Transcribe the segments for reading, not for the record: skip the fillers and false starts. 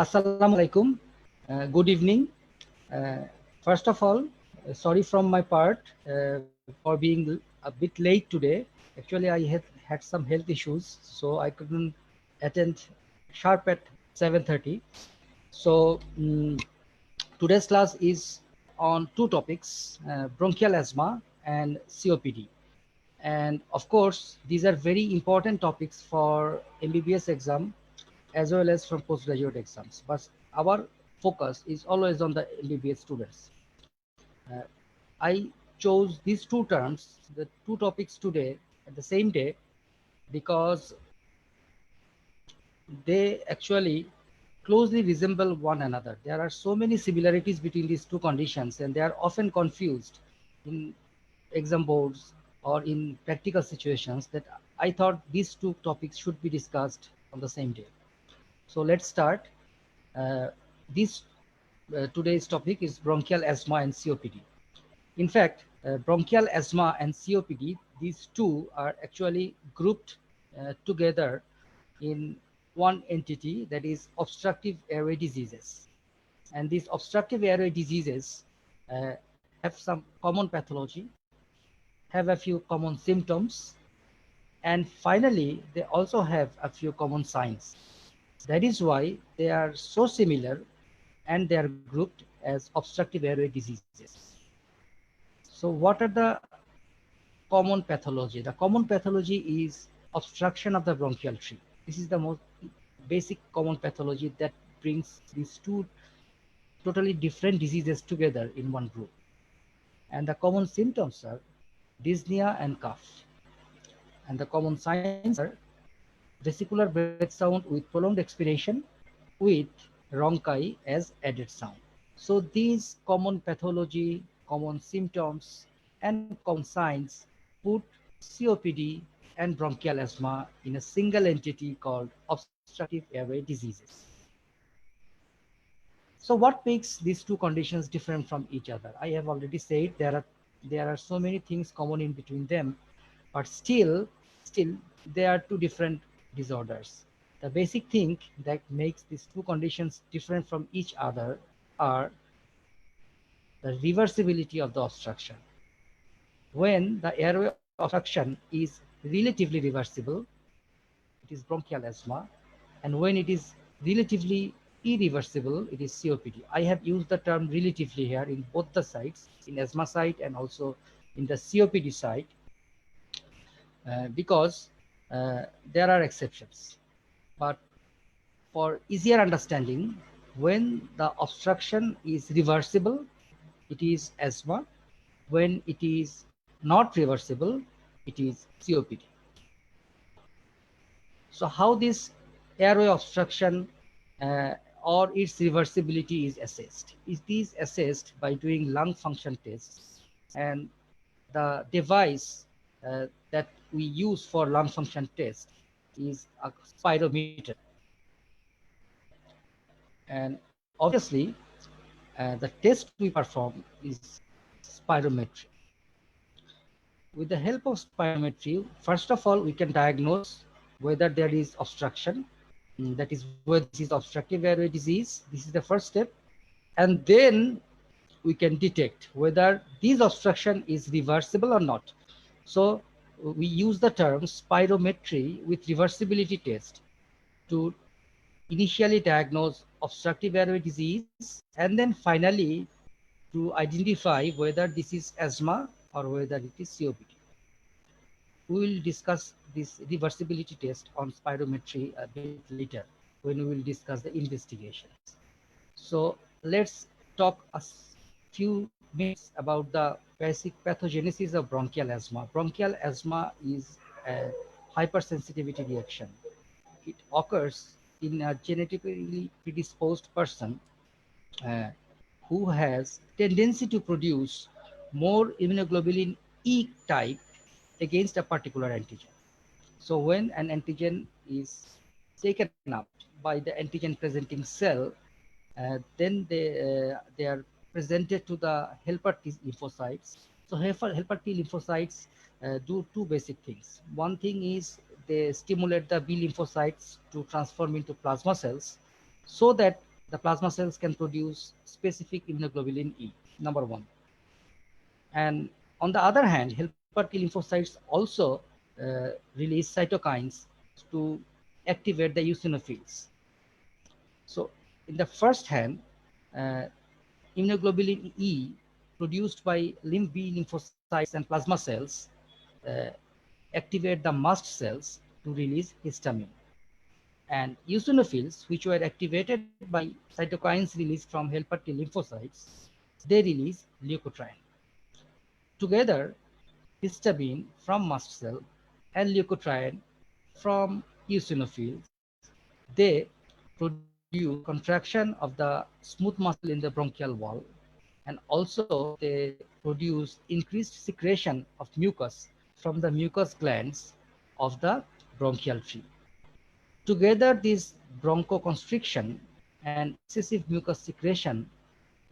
Assalamu alaikum. Good evening. Uh, First of all, sorry from my part for being a bit late today. Actually, I had some health issues, so I couldn't attend sharp at 7:30. So today's class is on two topics, bronchial asthma and COPD. And of course, these are very important topics for MBBS exam as well as from postgraduate exams. But our focus is always on the MBBS students. I chose these two terms, the two topics today at the same day, because they actually closely resemble one another. There are so many similarities between these two conditions, and they are often confused in exam boards or in practical situations, that I thought these two topics should be discussed on the same day. So let's start. This Today's topic is bronchial asthma and COPD. In fact, bronchial asthma and COPD, these two are actually grouped together in one entity, that is obstructive airway diseases. And these obstructive airway diseases have some common pathology, have a few common symptoms, and finally, they also have a few common signs. That is why they are so similar and they are grouped as obstructive airway diseases. So what are the common pathology? The common pathology is obstruction of the bronchial tree. This is the most basic common pathology that brings these two totally different diseases together in one group. And the common symptoms are dyspnea and cough. And the common signs are vesicular breath sound with prolonged expiration with rhonchi as added sound. So these common pathology, common symptoms, and common signs put COPD and bronchial asthma in a single entity called obstructive airway diseases. So what makes these two conditions different from each other? I have already said there are so many things common in between them, but still they are two different disorders. The basic thing that makes these two conditions different from each other are the reversibility of the obstruction. When the airway obstruction is relatively reversible, it is bronchial asthma, and when it is relatively irreversible, it is COPD. I have used the term relatively here in both the sides, in asthma side and also in the COPD side, because there are exceptions. But for easier understanding, when the obstruction is reversible, it is asthma. When it is not reversible, it is COPD. So how this airway obstruction uh, or its reversibility is assessed? It is assessed by doing lung function tests, and the device that we use for lung function test is a spirometer. And obviously, the test we perform is spirometry. With the help of spirometry, first of all, we can diagnose whether there is obstruction. That is whether this is obstructive airway disease. This is the first step. And then we can detect whether this obstruction is reversible or not. So we use the term spirometry with reversibility test to initially diagnose obstructive airway disease, and then finally to identify whether this is asthma or whether it is COPD. We will discuss this reversibility test on spirometry a bit later when we will discuss the investigations. So let's talk a few minutes about the basic pathogenesis of bronchial asthma. Bronchial asthma is a hypersensitivity reaction. It occurs in a genetically predisposed person uh, who has tendency to produce more immunoglobulin E type against a particular antigen. So when an antigen is taken out by the antigen presenting cell, then they are presented to the helper T lymphocytes. So helper T lymphocytes do two basic things. One thing is they stimulate the B lymphocytes to transform into plasma cells, so that the plasma cells can produce specific immunoglobulin E, number one. And on the other hand, helper T lymphocytes also release cytokines to activate the eosinophils. So in the first hand, uh, immunoglobulin E produced by lymph B lymphocytes and plasma cells uh, activate the mast cells to release histamine. And eosinophils, which were activated by cytokines released from helper T lymphocytes, they release leukotriene. Together, histamine from mast cell and leukotriene from eosinophils, they produce contraction of the smooth muscle in the bronchial wall, and also they produce increased secretion of mucus from the mucus glands of the bronchial tree. Together, this bronchoconstriction and excessive mucus secretion,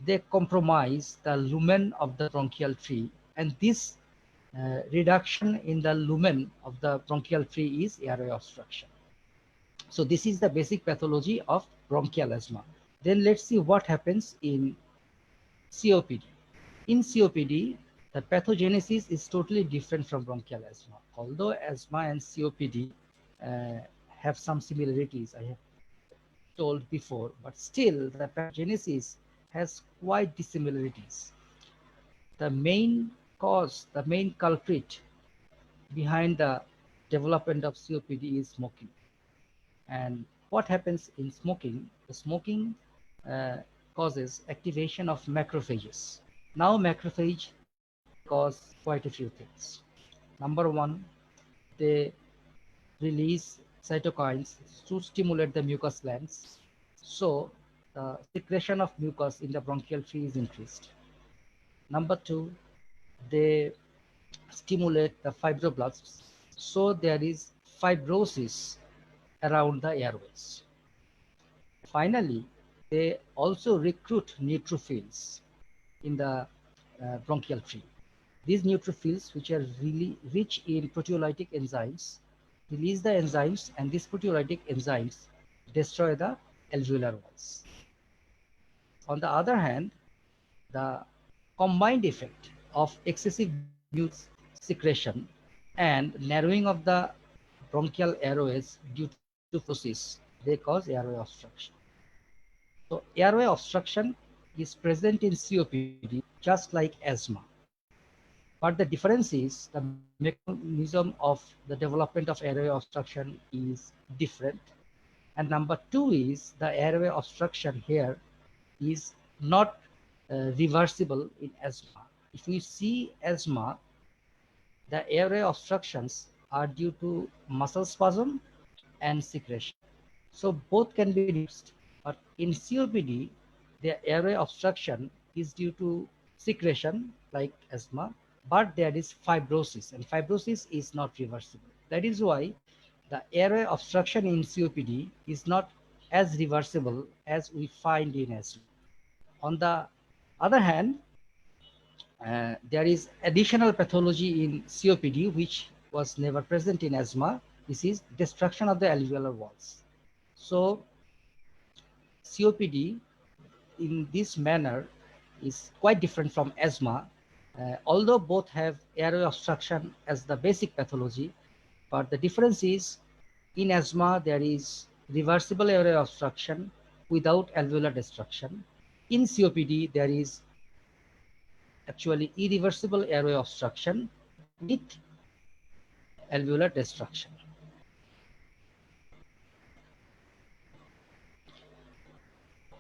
they compromise the lumen of the bronchial tree, and this reduction in the lumen of the bronchial tree is airway obstruction. So this is the basic pathology of bronchial asthma. Then let's see what happens in COPD. In COPD, the pathogenesis is totally different from bronchial asthma. Although asthma and COPD uh, have some similarities, I have told before, but still the pathogenesis has quite dissimilarities. The main cause, the main culprit behind the development of COPD is smoking. And what happens in smoking? The smoking causes activation of macrophages. Now macrophage, they cause quite a few things. Number one, they release cytokines to stimulate the mucus glands. So the secretion of mucus in the bronchial tree is increased. Number two, they stimulate the fibroblasts. So there is fibrosis around the airways. Finally, they also recruit neutrophils in the bronchial tree. These neutrophils, which are really rich in proteolytic enzymes, release the enzymes, and these proteolytic enzymes destroy the alveolar walls. On the other hand, the combined effect of excessive mucus secretion and narrowing of the bronchial airways due to fibrosis, they cause airway obstruction. So airway obstruction is present in COPD just like asthma. But the difference is the mechanism of the development of airway obstruction is different. And number two is the airway obstruction here is not reversible in asthma. If we see asthma, the airway obstructions are due to muscle spasm and secretion. So both can be reversed. But in COPD, the airway obstruction is due to secretion like asthma, but there is fibrosis, and fibrosis is not reversible. That is why the airway obstruction in COPD is not as reversible as we find in asthma. On the other hand, there is additional pathology in COPD which was never present in asthma. This is destruction of the alveolar walls. So COPD in this manner is quite different from asthma, although both have airway obstruction as the basic pathology, but the difference is in asthma there is reversible airway obstruction without alveolar destruction. In COPD there is actually irreversible airway obstruction with alveolar destruction.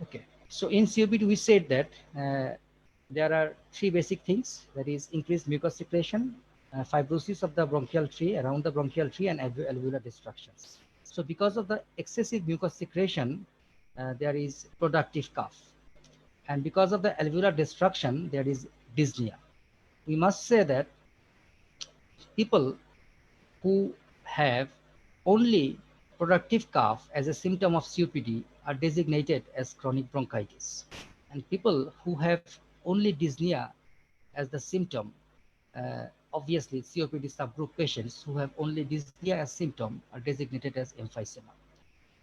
Okay, so in COPD we said that there are three basic things, that is increased mucus secretion, fibrosis of the bronchial tree around the bronchial tree, and alveolar destructions. So because of the excessive mucus secretion, there is productive cough. And because of the alveolar destruction, there is dyspnea. We must say that people who have only productive cough as a symptom of COPD are designated as chronic bronchitis. And people who have only dyspnea as the symptom, obviously COPD subgroup patients who have only dyspnea as symptom are designated as emphysema.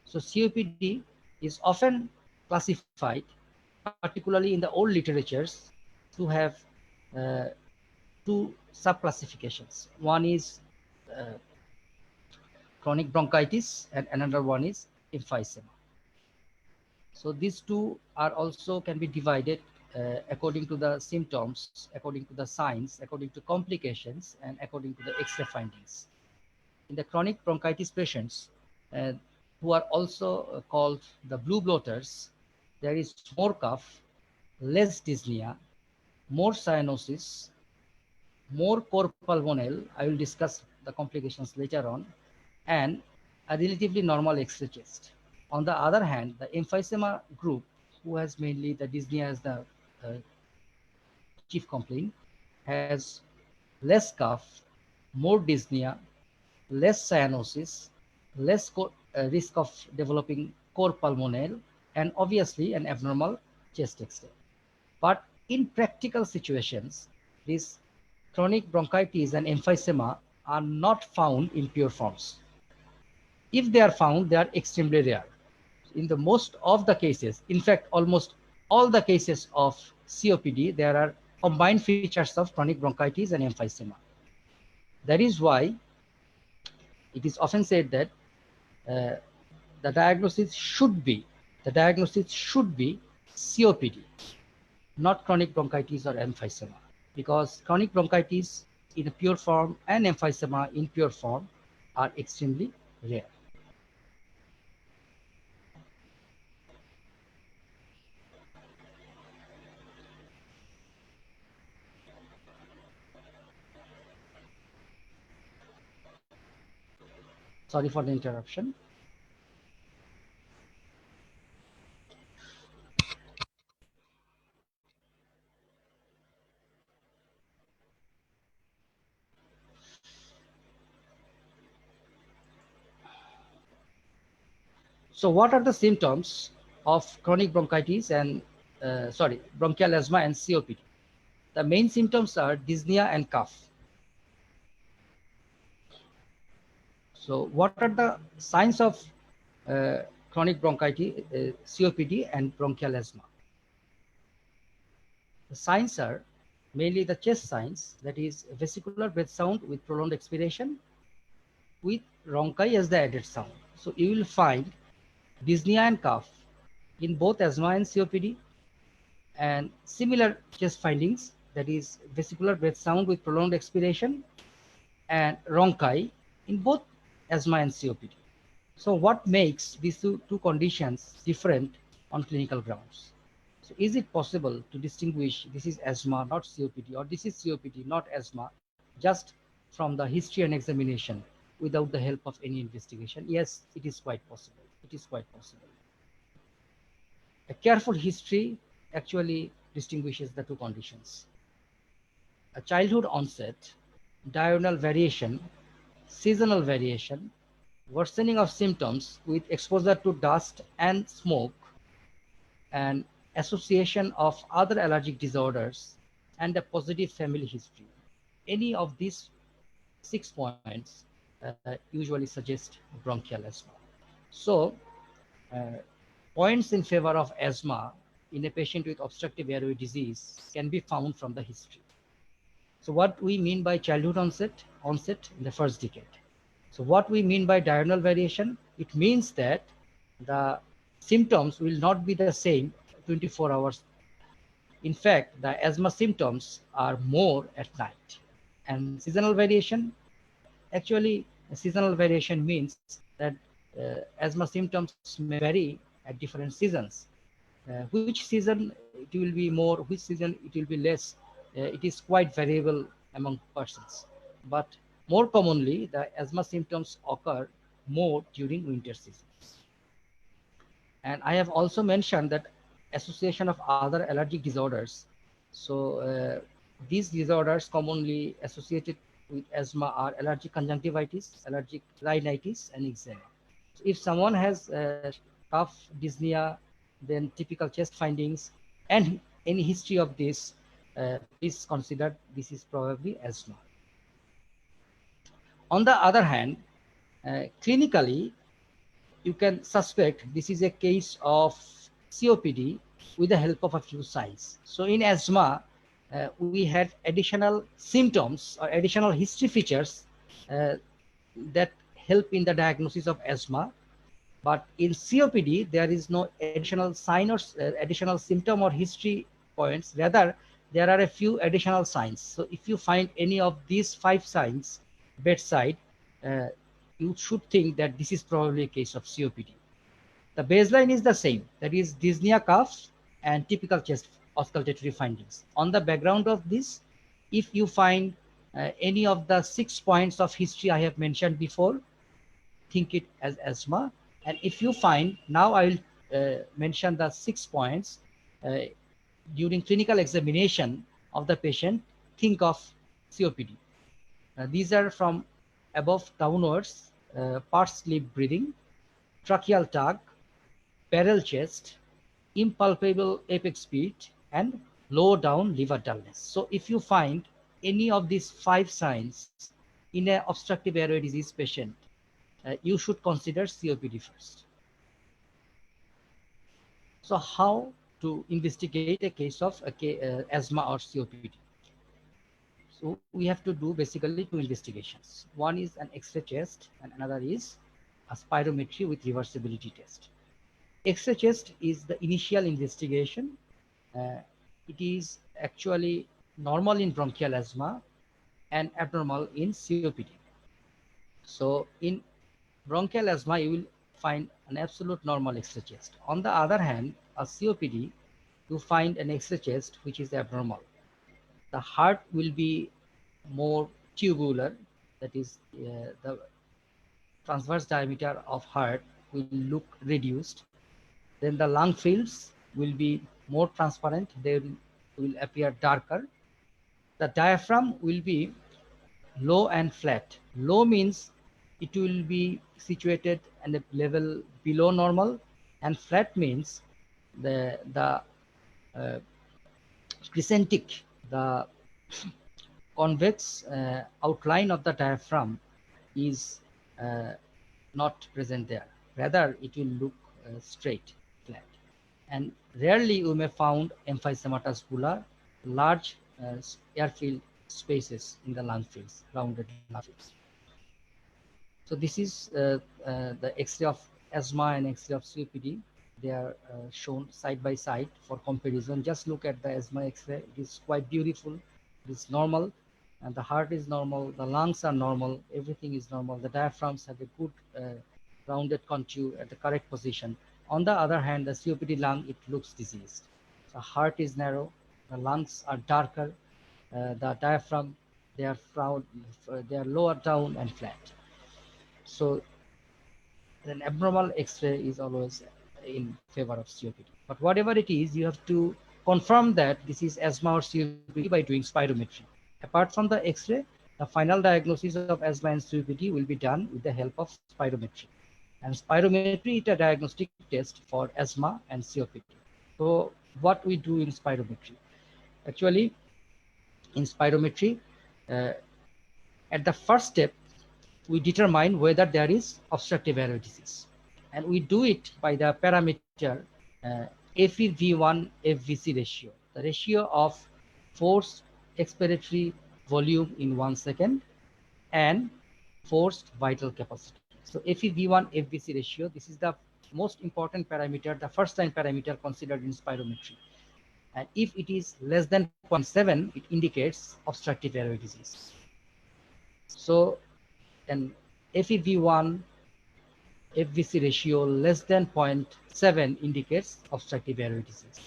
So COPD is often classified, particularly in the old literatures, to have uh, two sub-classifications. One is uh, chronic bronchitis and another one is emphysema. So these two are also can be divided according to the symptoms, according to the signs, according to complications, and according to the X-ray findings. In the chronic bronchitis patients, uh, who are also called the blue bloaters, there is more cough, less dyspnea, more cyanosis, more core pulmonale. I will discuss the complications later on, and a relatively normal X-ray chest. On the other hand, the emphysema group, who has mainly the dyspnea as the chief complaint, has less cough, more dyspnea, less cyanosis, less risk of developing core pulmonale, and obviously an abnormal chest X-ray. But in practical situations, these chronic bronchitis and emphysema are not found in pure forms. If they are found, they are extremely rare. In the most of the cases, in fact, almost all the cases of COPD, there are combined features of chronic bronchitis and emphysema. That is why it is often said that uh, the diagnosis should be COPD, not chronic bronchitis or emphysema, because chronic bronchitis in a pure form and emphysema in pure form are extremely rare. Sorry for the interruption. So what are the symptoms of chronic bronchitis and bronchial asthma and COPD? The main symptoms are dyspnea and cough. So what are the signs of uh, chronic bronchitis, COPD and bronchial asthma? The signs are mainly the chest signs, that is vesicular breath sound with prolonged expiration with rhonchi as the added sound. So you will find dyspnea and cough in both asthma and COPD, and similar chest findings, that is vesicular breath sound with prolonged expiration and rhonchi in both asthma and COPD. So what makes these two conditions different on clinical grounds? So is it possible to distinguish this is asthma, not COPD, or this is COPD, not asthma, just from the history and examination without the help of any investigation? Yes, it is quite possible. It is quite possible. A careful history actually distinguishes the two conditions. A childhood onset, diurnal variation, seasonal variation, worsening of symptoms with exposure to dust and smoke, and association of other allergic disorders, and a positive family history. Any of these 6 points usually suggest bronchial asthma. So, uh, points in favor of asthma in a patient with obstructive airway disease can be found from the history. So what we mean by childhood onset in the first decade. So what we mean by diurnal variation, it means that the symptoms will not be the same 24 hours. In fact, the asthma symptoms are more at night. And seasonal variation, actually, seasonal variation means that asthma symptoms may vary at different seasons. Which season it will be more, which season it will be less, it is quite variable among persons. But more commonly, the asthma symptoms occur more during winter seasons. And I have also mentioned that association of other allergic disorders. So these disorders commonly associated with asthma are allergic conjunctivitis, allergic rhinitis, and eczema. So if someone has cough, dyspnea, then typical chest findings, and any history of this, please consider this is probably asthma. On the other hand, clinically, you can suspect this is a case of COPD with the help of a few signs. So in asthma, we had additional symptoms or additional history features uh, that help in the diagnosis of asthma. But in COPD, there is no additional sign or additional symptom or history points. Rather, there are a few additional signs. So if you find any of these 5 signs bedside, uh, you should think that this is probably a case of COPD. The baseline is the same, that is dyspnea, coughs, and typical chest auscultatory findings. On the background of this, if you find any of the 6 points of history I have mentioned before, think it as asthma. And if you find, now I will mention the 6 points uh, during clinical examination of the patient, think of COPD. These are from above downwards: pursed lip breathing, tracheal tug, barrel chest, impalpable apex beat, and low down liver dullness. So if you find any of these 5 signs in an obstructive airway disease patient, you should consider COPD first. So how to investigate a case of asthma or COPD? So we have to do basically 2 investigations. One is an X-ray test and another is a spirometry with reversibility test. X-ray test is the initial investigation. It is actually normal in bronchial asthma and abnormal in COPD. So in bronchial asthma, you will find an absolute normal X-ray chest. On the other hand, a COPD, you find an X-ray chest which is abnormal. The heart will be more tubular, that is the transverse diameter of heart will look reduced. Then the lung fields will be more transparent, they will appear darker. The diaphragm will be low and flat. Low means it will be situated at a level below normal, and flat means the uh, crescentic, the convex outline of the diaphragm is uh, not present there. Rather, it will look straight, flat. And rarely you may found emphysematous bulla, large air-filled spaces in the lung fields, rounded lung fields. So this is the X-ray of asthma and X-ray of COPD. They are shown side by side for comparison. Just look at the asthma X-ray. It is quite beautiful. It is normal, and the heart is normal. The lungs are normal. Everything is normal. The diaphragms have a good rounded contour at the correct position. On the other hand, the COPD lung, it looks diseased. The heart is narrow. The lungs are darker. The diaphragm, they are lower down and flat. So an abnormal X-ray is always in favor of COPD. But whatever it is, you have to confirm that this is asthma or COPD by doing spirometry. Apart from the X-ray, the final diagnosis of asthma and COPD will be done with the help of spirometry. And spirometry is a diagnostic test for asthma and COPD. So what we do in spirometry? Actually, in spirometry, uh, at the first step, we determine whether there is obstructive airway disease. And we do it by the parameter FEV1 FVC ratio, the ratio of forced expiratory volume in 1 second and forced vital capacity. So FEV1 FVC ratio, this is the most important parameter, the first line parameter considered in spirometry. And if it is less than 0.7, it indicates obstructive airway disease. So an FEV1 FVC ratio less than 0.7 indicates obstructive airway disease.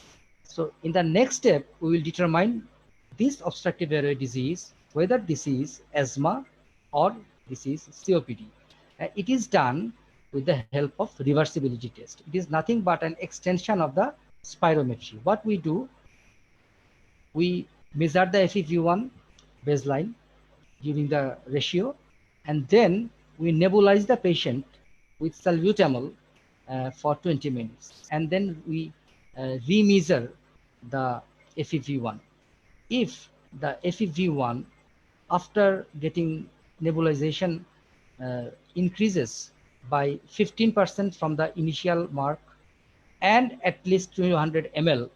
So in the next step, we will determine this obstructive airway disease, whether this is asthma or this is COPD. It is done with the help of reversibility test. It is nothing but an extension of the spirometry. What we do, we measure the FEV1 baseline during the ratio, and then we nebulize the patient with salbutamol for 20 minutes. And then we remeasure the FEV1. If the FEV1 after getting nebulization increases by 15% from the initial mark, and at least 200 ml,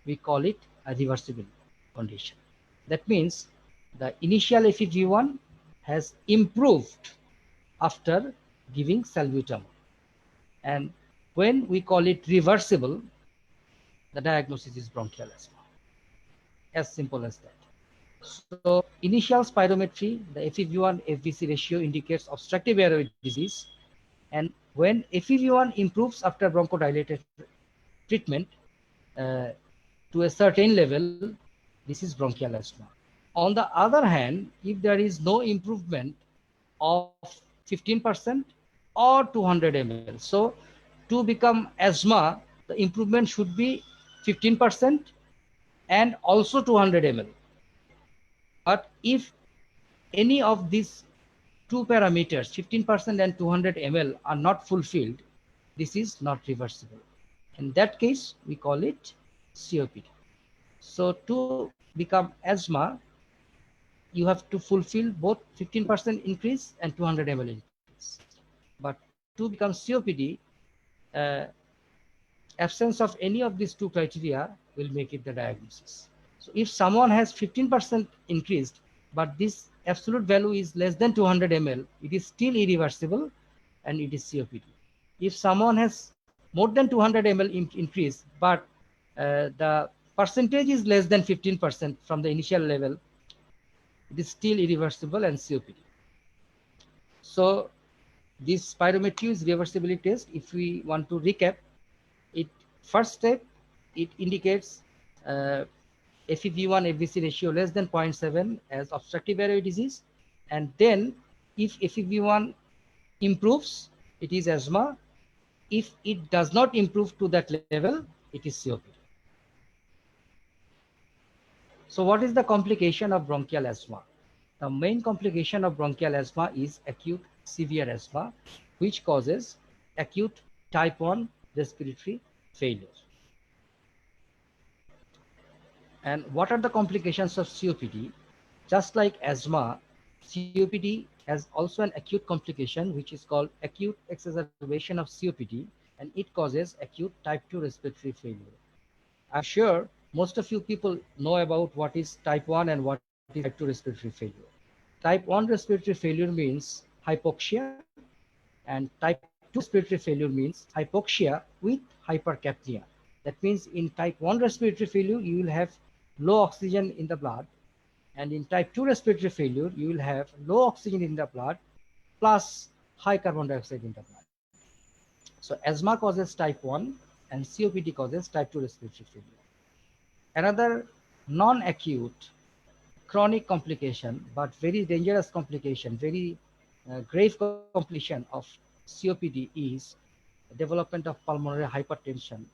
we call it a reversible condition. That means the initial FEV1 has improved after giving salbutamol. And when we call it reversible, the diagnosis is bronchial asthma. As simple as that. So initial spirometry, the FEV1 FVC ratio indicates obstructive airway disease. And when FEV1 improves after bronchodilator treatment uh, to a certain level, this is bronchial asthma. On the other hand, if there is no improvement of 15% or 200 ml, so to become asthma, the improvement should be 15% and also 200 ml. But if any of these two parameters, 15% and 200 ml, are not fulfilled, this is not reversible. In that case, we call it COPD. So to become asthma, you have to fulfill both 15% increase and 200 ml increase. But to become COPD, uh, absence of any of these two criteria will make it the diagnosis. So if someone has 15% increased, but this absolute value is less than 200 ml, it is still irreversible and it is COPD. If someone has more than 200 ml increase, but the percentage is less than 15% from the initial level, it is still irreversible and COPD. So this spirometry is reversibility test. If we want to recap, it first step, it indicates FEV1 FVC ratio less than 0.7 as obstructive airway disease. And then if FEV1 improves, it is asthma. If it does not improve to that level, it is COPD. So what is the complication of bronchial asthma? The main complication of bronchial asthma is acute severe asthma, which causes acute type 1 respiratory failure. And what are the complications of COPD? Just like asthma, COPD has also an acute complication, which is called acute exacerbation of COPD, and it causes acute type 2 respiratory failure. I'm sure most of you people know about what is type 1 and what is type 2 respiratory failure. Type 1 respiratory failure means hypoxia, and type 2 respiratory failure means hypoxia with hypercapnia. That means in type 1 respiratory failure, you will have low oxygen in the blood, and in type 2 respiratory failure, you will have low oxygen in the blood plus high carbon dioxide in the blood. So asthma causes type 1 and COPD causes type 2 respiratory failure. Another non-acute chronic complication, but very dangerous complication, very grave complication of COPD is development of pulmonary hypertension,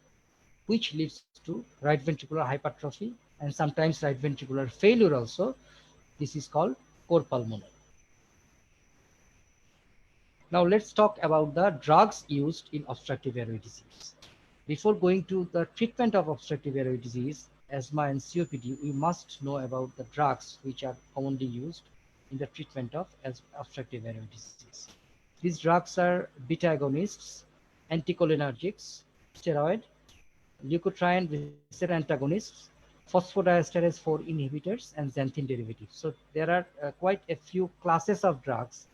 which leads to right ventricular hypertrophy and sometimes right ventricular failure also. This is called core pulmonary. Now let's talk about the drugs used in obstructive airway disease. Before going to the treatment of obstructive airway disease, asthma and COPD, we must know about the drugs which are commonly used in the treatment of obstructive airway disease. These drugs are beta agonists, anticholinergics, steroid, leukotriene receptor antagonists, phosphodiesterase 4 inhibitors, and xanthine derivatives. So there are quite a few classes of drugs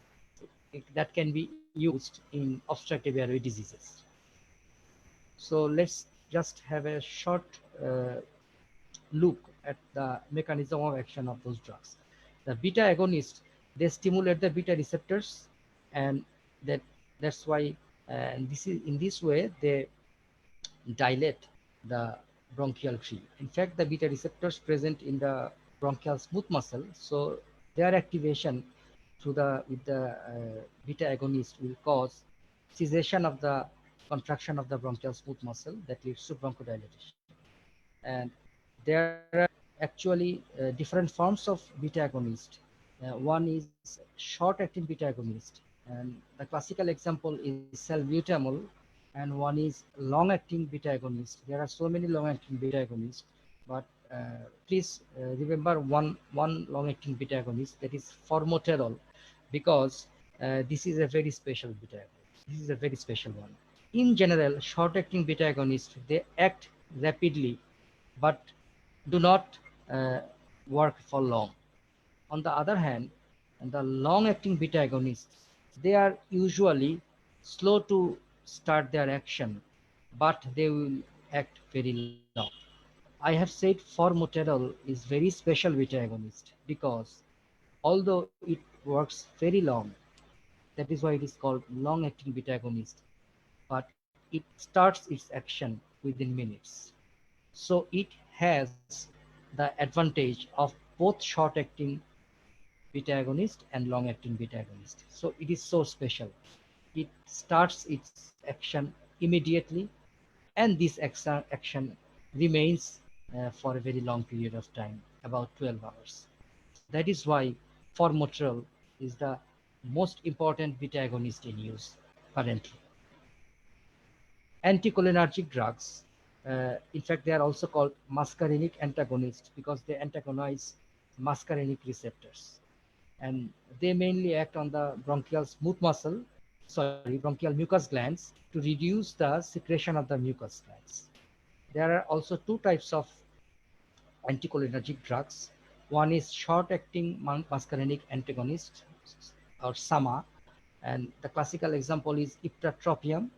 that can be used in obstructive airway diseases. So let's just have a short look at the mechanism of action of those drugs. The beta agonists, they stimulate the beta receptors, and that's why this is in this way they dilate the bronchial tree. In fact, the beta receptors present in the bronchial smooth muscle, so their activation through the with the beta agonist will cause cessation of the contraction of the bronchial smooth muscle that leads to bronchodilation. And there are actually different forms of beta agonist. One is short-acting beta agonist, and the classical example is salbutamol, and one is long-acting beta agonist. There are so many long-acting beta agonists, but please remember one long-acting beta agonist, that is formoterol, because this is a very special beta agonist. This is a very special one. In general, short-acting beta agonists, they act rapidly, but do not uh, work for long. On the other hand, the long-acting beta agonists, they are usually slow to start their action, but they will act very long. I have said formoterol is very special beta agonist because although it works very long, that is why it is called long-acting beta agonist, but it starts its action within minutes. So it has the advantage of both short-acting beta agonist and long-acting beta agonist. So it is so special. It starts its action immediately, and this action remains for a very long period of time, about 12 hours. So that is why formoterol is the most important beta agonist in use currently. Anticholinergic drugs, in fact, they are also called muscarinic antagonists because they antagonize muscarinic receptors. And they mainly act on the bronchial smooth muscle, bronchial mucus glands to reduce the secretion of the mucus glands. There are also two types of anticholinergic drugs. One is short-acting muscarinic antagonist, or SAMA, and the classical example is ipratropium,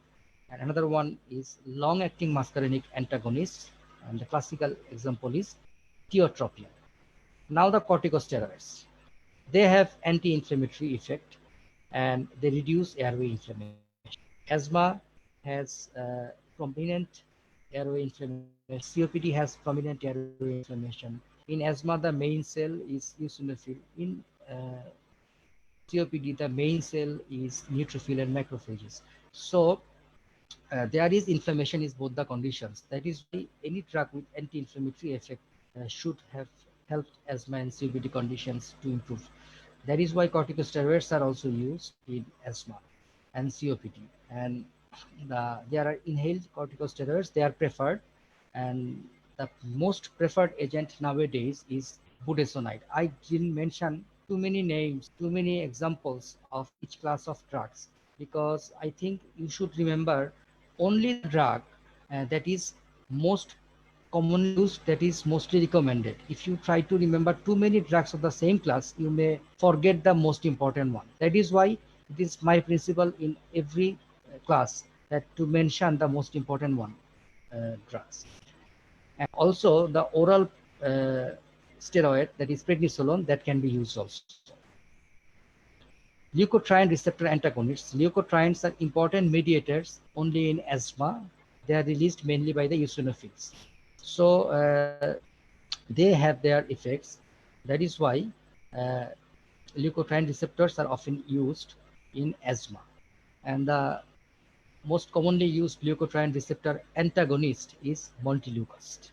and another one is long-acting muscarinic antagonist, and the classical example is tiotropium. Now the corticosteroids. They have anti-inflammatory effect and they reduce airway inflammation. Asthma has prominent airway inflammation. COPD has prominent airway inflammation. In asthma, the main cell is eosinophil. In COPD, the main cell is neutrophil and macrophages. So there is inflammation is both the conditions. That is why any drug with anti-inflammatory effect should have helped asthma and COPD conditions to improve. That is why corticosteroids are also used in asthma and COPD. And there are inhaled corticosteroids, they are preferred. And the most preferred agent nowadays is budesonide. I didn't mention too many names, too many examples of each class of drugs because I think you should remember only the drug that is most commonly used, that is mostly recommended. If you try to remember too many drugs of the same class, you may forget the most important one. That is why it is my principle in every class that to mention the most important one drugs. And also the oral steroid, that is prednisolone, that can be used also. Leukotriene receptor antagonists. Leukotrienes are important mediators only in asthma. They are released mainly by the eosinophils. So they have their effects. That is why uh, leukotriene receptors are often used in asthma. And the most commonly used leukotriene receptor antagonist is montelukast.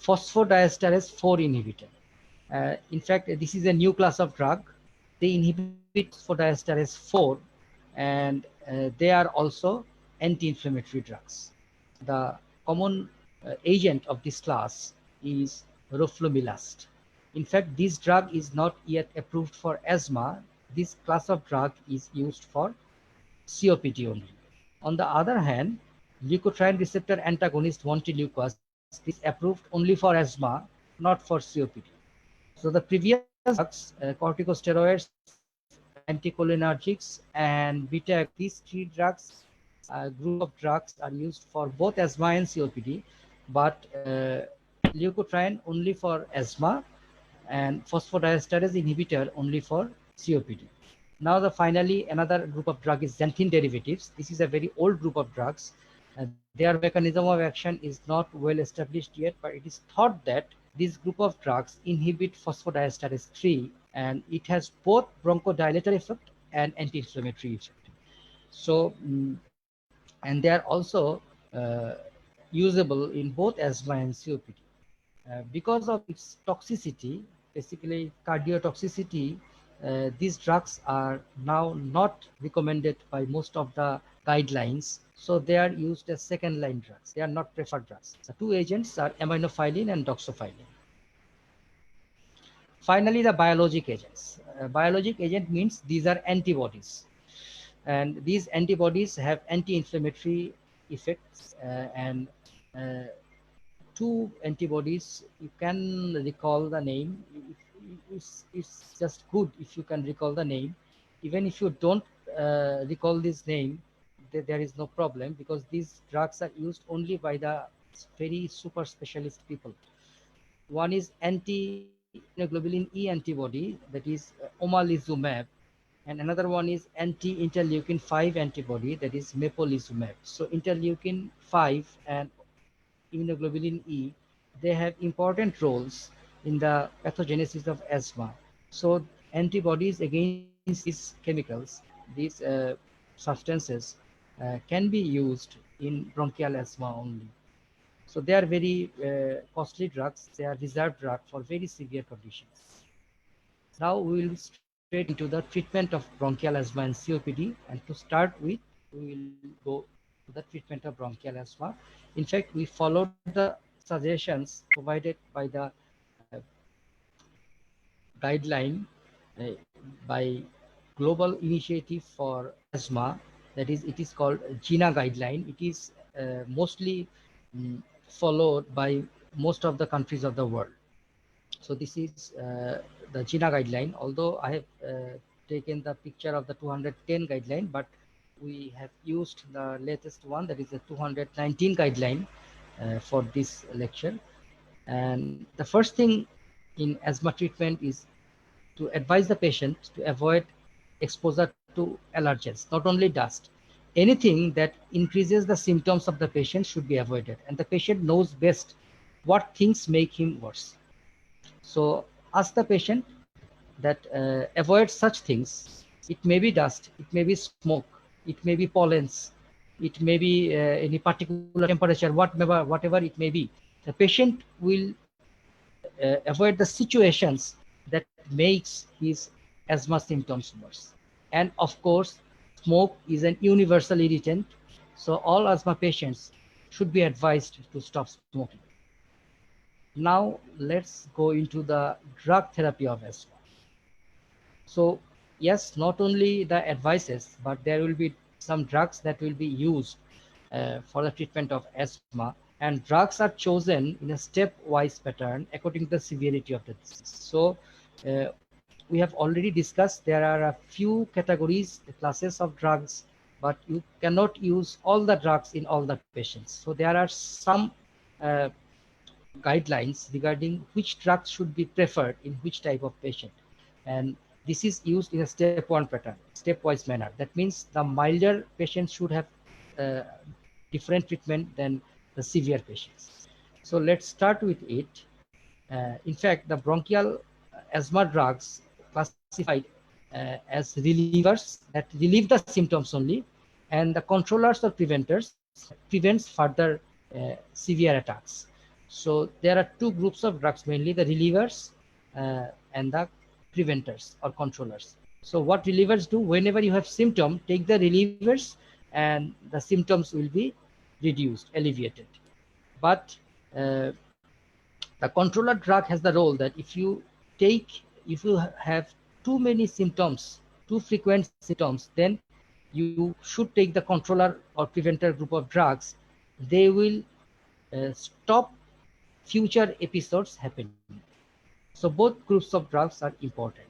Phosphodiesterase 4 inhibitor. In fact, this is a new class of drug. They inhibit phosphodiesterase 4 and they are also anti-inflammatory drugs. The common agent of this class is roflumilast. In fact, this drug is not yet approved for asthma. This class of drug is used for COPD only. On the other hand, leukotriene receptor antagonist montelukast is approved only for asthma, not for COPD. So the previous drugs, corticosteroids, anticholinergics, and beta, these three drugs, group of drugs are used for both asthma and COPD, but leukotriene only for asthma and phosphodiesterase inhibitor only for COPD. Now finally another group of drug is xanthine derivatives. This is a very old group of drugs. Their mechanism of action is not well established yet, but it is thought that this group of drugs inhibit phosphodiesterase 3 and it has both bronchodilator effect and anti-inflammatory effect. So, and they are also usable in both asthma and COPD. Because of its toxicity, basically cardiotoxicity, these drugs are now not recommended by most of the guidelines. So they are used as second line drugs. They are not preferred drugs. The two agents are aminophylline and doxophylline. Finally, the biologic agents. Biologic agent means these are antibodies. And these antibodies have anti-inflammatory effects, and uh, two antibodies, you can recall the name. It's just good if you can recall the name. Even if you don't recall this name, there is no problem, because these drugs are used only by the very super specialist people. One is anti-immunoglobulin E antibody, that is omalizumab, and another one is anti-interleukin 5 antibody, that is mepolizumab. So interleukin 5 and immunoglobulin E, they have important roles in the pathogenesis of asthma. So antibodies against these chemicals, these substances, can be used in bronchial asthma only. So they are very costly drugs. They are reserved drugs for very severe conditions. Now we will straight into the treatment of bronchial asthma and COPD. And to start with, we will go to the treatment of bronchial asthma. In fact, we followed the suggestions provided by the uh, guideline uh, by Global Initiative for Asthma. That is, it is called GINA guideline. It is mostly followed by most of the countries of the world. So this is the GINA guideline. Although I have taken the picture of the 210 guideline, but we have used the latest one, that is the 219 guideline for this lecture. And the first thing in asthma treatment is to advise the patient to avoid exposure to allergens, not only dust. Anything that increases the symptoms of the patient should be avoided, and the patient knows best what things make him worse. So ask the patient that avoid such things. It may be dust, it may be smoke, it may be pollens, it may be any particular temperature, whatever it may be. The patient will avoid the situations that makes his asthma symptoms worse. And of course, smoke is an universal irritant, so all asthma patients should be advised to stop smoking. Now let's go into the drug therapy of asthma. So yes, not only the advices, but there will be some drugs that will be used for the treatment of asthma, and drugs are chosen in a stepwise pattern according to the severity of the disease. So we have already discussed there are a few categories, the classes of drugs, but you cannot use all the drugs in all the patients. So there are some uh, guidelines regarding which drugs should be preferred in which type of patient. And this is used in a step one pattern, stepwise manner. That means the milder patients should have uh, different treatment than the severe patients. So let's start with it. In fact, the bronchial asthma drugs classified as relievers that relieve the symptoms only, and the controllers or preventers that prevents further severe attacks. So there are two groups of drugs, mainly the relievers and the preventers or controllers. So what relievers do, whenever you have symptom, take the relievers and the symptoms will be reduced, alleviated. But uh, the controller drug has the role that if you have too many symptoms, too frequent symptoms, then you should take the controller or preventer group of drugs. They will stop future episodes happening. So both groups of drugs are important.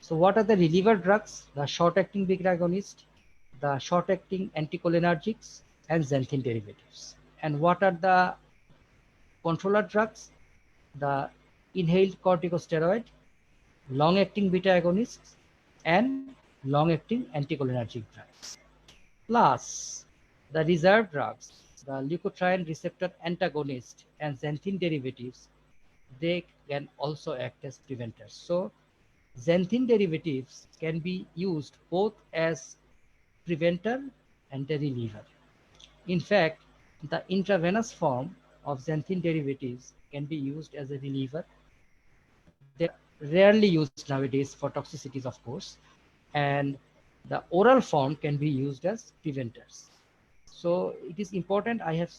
So what are the reliever drugs? The short-acting beta agonist, the short-acting anticholinergics, and xanthine derivatives. And what are the controller drugs? The inhaled corticosteroid, long-acting beta agonists, and long-acting anticholinergic drugs. Plus, the reserve drugs, the leukotriene receptor antagonist and xanthine derivatives, they can also act as preventers. So xanthine derivatives can be used both as preventer and a reliever. In fact, the intravenous form of xanthine derivatives can be used as a reliever. They are rarely used nowadays for toxicities, of course, and the oral form can be used as preventers. So it is important. I have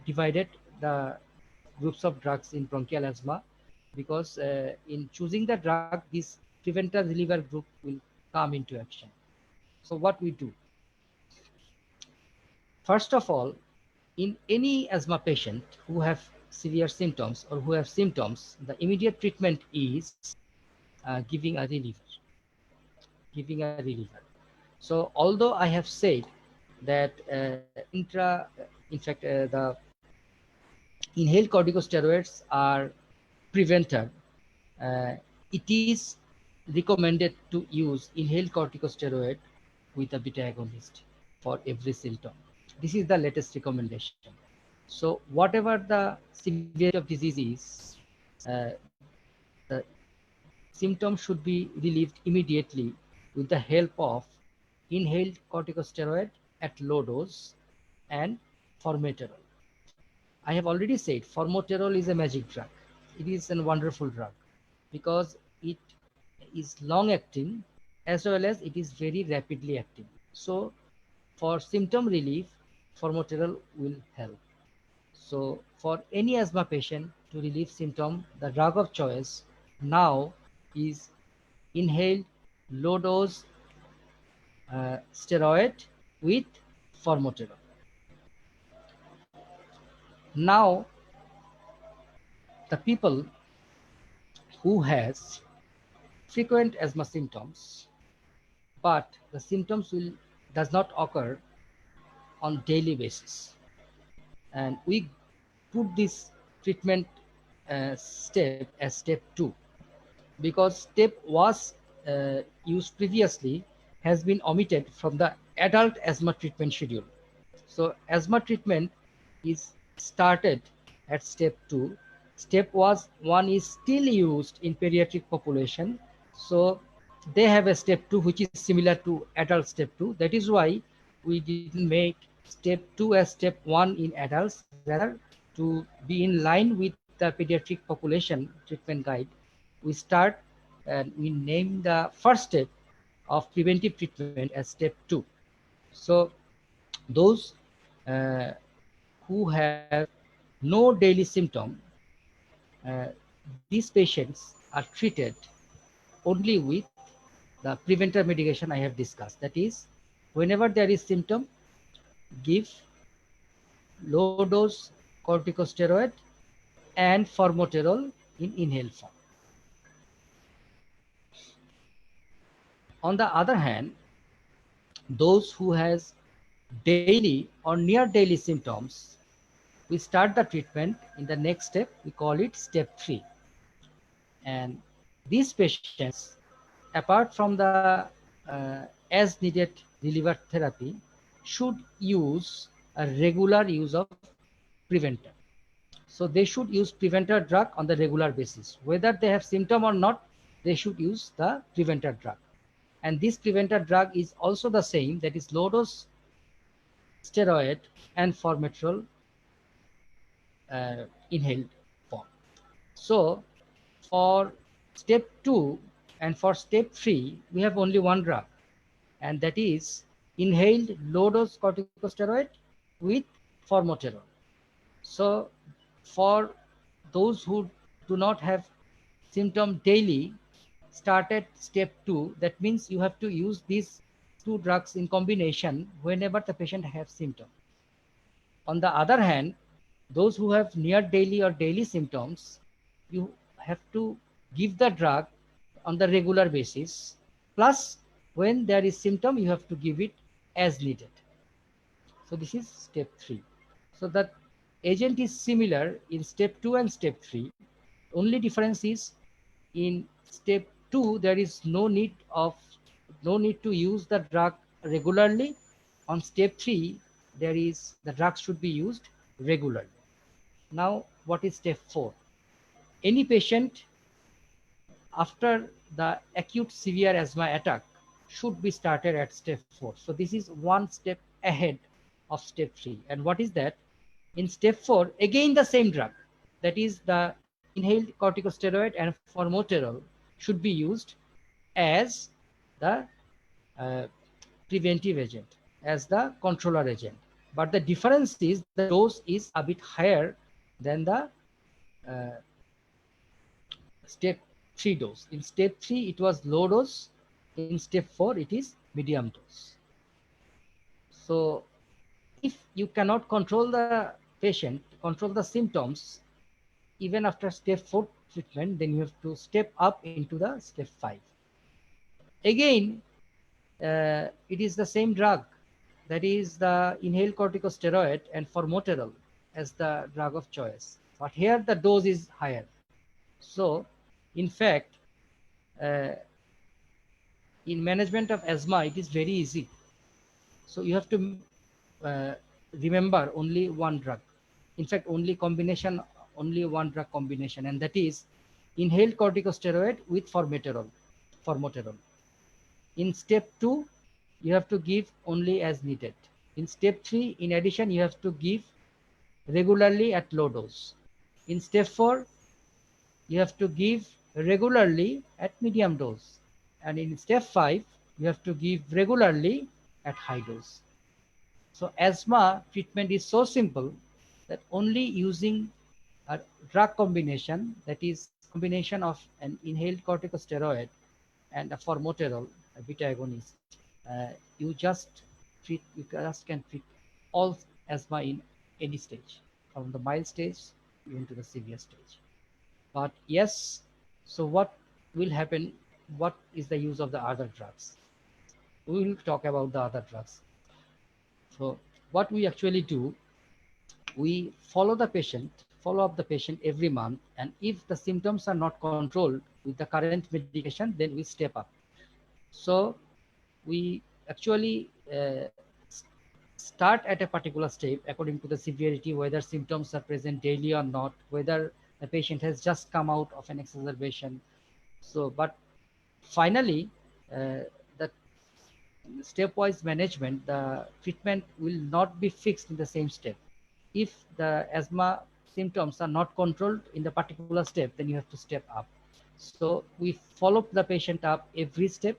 divided the groups of drugs in bronchial asthma because in choosing the drug, this preventer reliever group will come into action. So what we do? First of all, in any asthma patient who have severe symptoms or who have symptoms, the immediate treatment is giving a reliever. Giving a reliever. So although I have said that in fact, the inhaled corticosteroids are preventer, uh, it is recommended to use inhaled corticosteroid with a beta agonist for every symptom. This is the latest recommendation. So whatever the severity of disease is, the symptoms should be relieved immediately with the help of inhaled corticosteroid at low dose and formoterol. I have already said formoterol is a magic drug. It is a wonderful drug because it is long acting as well as it is very rapidly acting. So for symptom relief, formoterol will help. So for any asthma patient to relieve symptom, the drug of choice now is inhaled low dose steroid with formoterol. Now the people who has frequent asthma symptoms, but the symptoms will does not occur on daily basis, and we put this treatment step as step 2 because step was used previously has been omitted from the adult asthma treatment schedule. So asthma treatment is started at step 2. Step was 1 is still used in pediatric population. So they have a step 2 which is similar to adult step 2. That is why we didn't make step 2 as step 1 in adults, rather to be in line with the pediatric population treatment guide. We start and we name the first step of preventive treatment as step 2. So those uh, who have no daily symptom, uh, these patients are treated only with the preventer medication I have discussed. That is, whenever there is symptom, give low dose corticosteroid and formoterol in inhaled form. On the other hand, those who has daily or near daily symptoms, we start the treatment in the next step. We call it step 3. And these patients, apart from the as needed reliever therapy, should use a regular use of preventer. So they should use preventer drug on the regular basis. Whether they have symptom or not, they should use the preventer drug. And this preventer drug is also the same, that is low dose steroid and formoterol inhaled form. So for step 2 and for step 3, we have only one drug, and that is inhaled low dose corticosteroid with formoterol. So for those who do not have symptom daily, start at step 2. That means you have to use these two drugs in combination whenever the patient has symptom. On the other hand, those who have near daily or daily symptoms, you have to give the drug on the regular basis. Plus, when there is symptom, you have to give it as needed. So this is step 3. So that agent is similar in step 2 and step 3. Only difference is in step 2 there is no need to use the drug regularly. On step 3, there is the drug should be used regularly. Now what is step 4? Any patient after the acute severe asthma attack should be started at step 4. So this is one step ahead of step 3. And what is that? In step 4, again the same drug, that is the inhaled corticosteroid and formoterol should be used as the uh, preventive agent, as the controller agent. But the difference is the dose is a bit higher than the uh, step 3 dose. In step 3, it was low dose. In step 4, it is medium dose. So if you cannot control the patient, control the symptoms, even after step 4 treatment, then you have to step up into the step 5. Again, it is the same drug, that is the inhaled corticosteroid and formoterol as the drug of choice. But here the dose is higher. So, in fact, uh, in management of asthma, it is very easy. So you have to uh, remember only one drug. In fact, only one drug combination, and that is inhaled corticosteroid with formoterol. In step 2, you have to give only as needed. In step 3, in addition, you have to give regularly at low dose. In step 4, you have to give regularly at medium dose. And in step 5, you have to give regularly at high dose. So asthma treatment is so simple that only using a drug combination, that is combination of an inhaled corticosteroid and a formoterol, a beta agonist, you just can treat all asthma in any stage, from the mild stage even to the severe stage. But yes, so what will happen? What is the use of the other drugs? We will talk about the other drugs. So what we actually do, we follow up the patient every month, and if the symptoms are not controlled with the current medication, then we step up. So we actually start at a particular step according to the severity, whether symptoms are present daily or not, whether the patient has just come out of an exacerbation. So, but finally, the stepwise management, the treatment will not be fixed in the same step. If the asthma symptoms are not controlled in the particular step, then you have to step up. So we follow the patient up every step,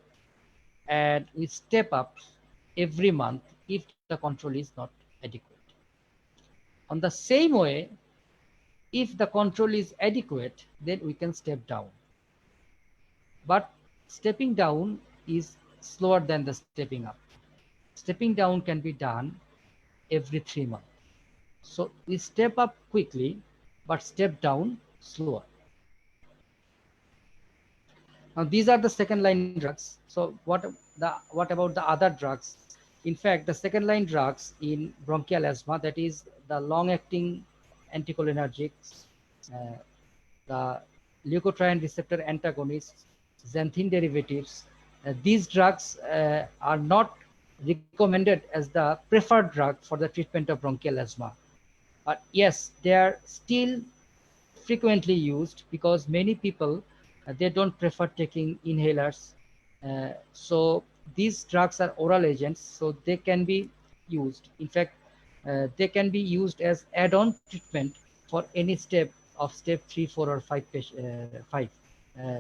and we step up every month if the control is not adequate. On the same way, if the control is adequate, then we can step down. But stepping down is slower than the stepping up. Stepping down can be done every 3 months. So we step up quickly, but step down slower. Now these are the second line drugs. So what about the other drugs? In fact, the second line drugs in bronchial asthma, that is the long acting anticholinergics, uh, the leukotriene receptor antagonists, xanthine derivatives. These drugs are not recommended as the preferred drug for the treatment of bronchial asthma. But yes, they are still frequently used because many people they don't prefer taking inhalers. So these drugs are oral agents, so they can be used. In fact, they can be used as add-on treatment for any step of step 3, 4, or 5. 5. Uh,